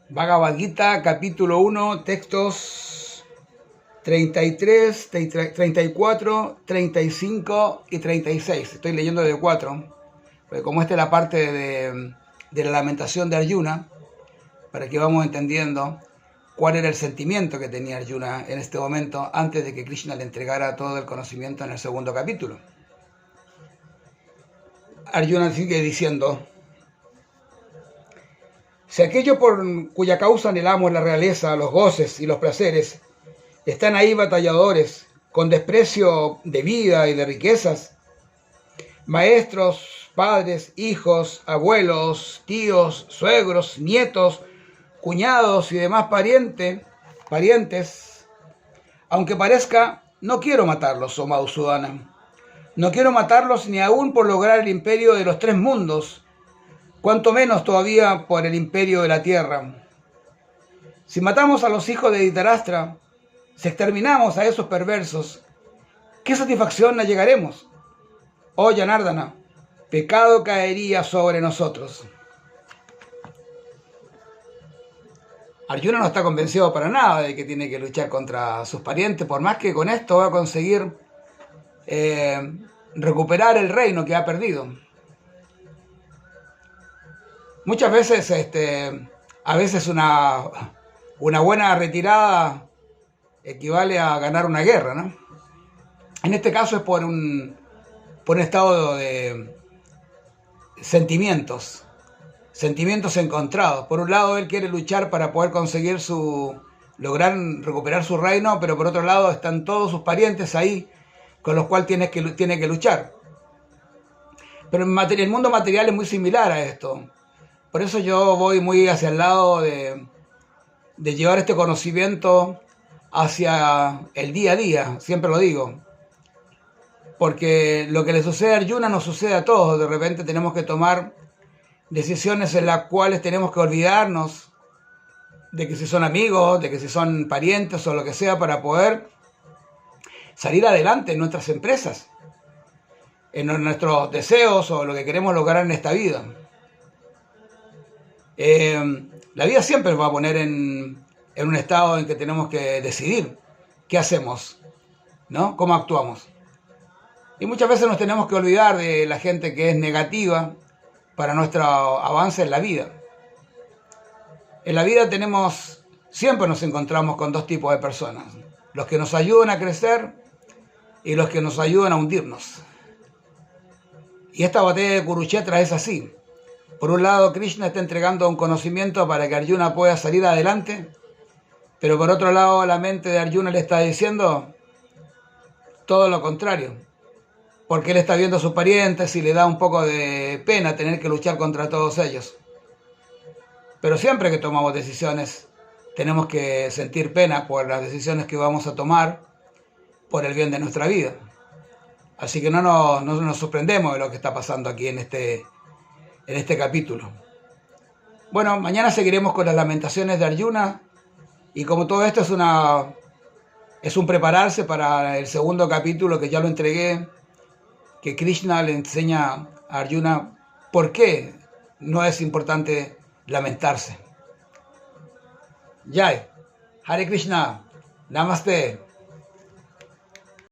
Bhagavad Gita, capítulo 1, textos 33, 34, 35 y 36. Estoy leyendo de 4, porque como esta es la parte de la lamentación de Arjuna, para que vamos entendiendo cuál era el sentimiento que tenía Arjuna en este momento, antes de que Krishna le entregara todo el conocimiento en el segundo capítulo. Arjuna sigue diciendo: si aquello por cuya causa anhelamos la realeza, los goces y los placeres, están ahí batalladores, con desprecio de vida y de riquezas, maestros, padres, hijos, abuelos, tíos, suegros, nietos, cuñados y demás parientes, aunque parezca, no quiero matarlos, oh Madhusudana. No quiero matarlos ni aún por lograr el imperio de los 3 mundos, cuanto menos todavía por el imperio de la tierra. Si matamos a los hijos de Dhritarashtra, si exterminamos a esos perversos, ¿qué satisfacción nos llegaremos? Oh Janardana, pecado caería sobre nosotros. Arjuna no está convencido para nada de que tiene que luchar contra sus parientes, por más que con esto va a conseguir recuperar el reino que ha perdido. Muchas veces, a veces una buena retirada equivale a ganar una guerra, ¿no? En este caso es por un estado de sentimientos encontrados. Por un lado, él quiere luchar para poder conseguir lograr recuperar su reino, pero por otro lado están todos sus parientes ahí con los cuales tiene que luchar. Pero el mundo material es muy similar a esto. Por eso yo voy muy hacia el lado de llevar este conocimiento hacia el día a día, siempre lo digo. Porque lo que le sucede a Arjuna nos sucede a todos. De repente tenemos que tomar decisiones en las cuales tenemos que olvidarnos de que si son amigos, de que si son parientes o lo que sea, para poder salir adelante en nuestras empresas, en nuestros deseos o lo que queremos lograr en esta vida. La vida siempre nos va a poner en un estado en que tenemos que decidir qué hacemos, ¿no? Cómo actuamos. Y muchas veces nos tenemos que olvidar de la gente que es negativa para nuestro avance en la vida. En la vida siempre nos encontramos con 2 tipos de personas: los que nos ayudan a crecer y los que nos ayudan a hundirnos. Y esta batalla de Kurukshetra es así. Por un lado, Krishna está entregando un conocimiento para que Arjuna pueda salir adelante, pero por otro lado, la mente de Arjuna le está diciendo todo lo contrario, porque él está viendo a sus parientes y le da un poco de pena tener que luchar contra todos ellos. Pero siempre que tomamos decisiones, tenemos que sentir pena por las decisiones que vamos a tomar por el bien de nuestra vida. Así que no nos sorprendemos de lo que está pasando aquí en este capítulo. Bueno, mañana seguiremos con las lamentaciones de Arjuna, y como todo esto es un prepararse para el segundo capítulo, que ya lo entregué, que Krishna le enseña a Arjuna por qué no es importante lamentarse. Jai, Hare Krishna, Namaste.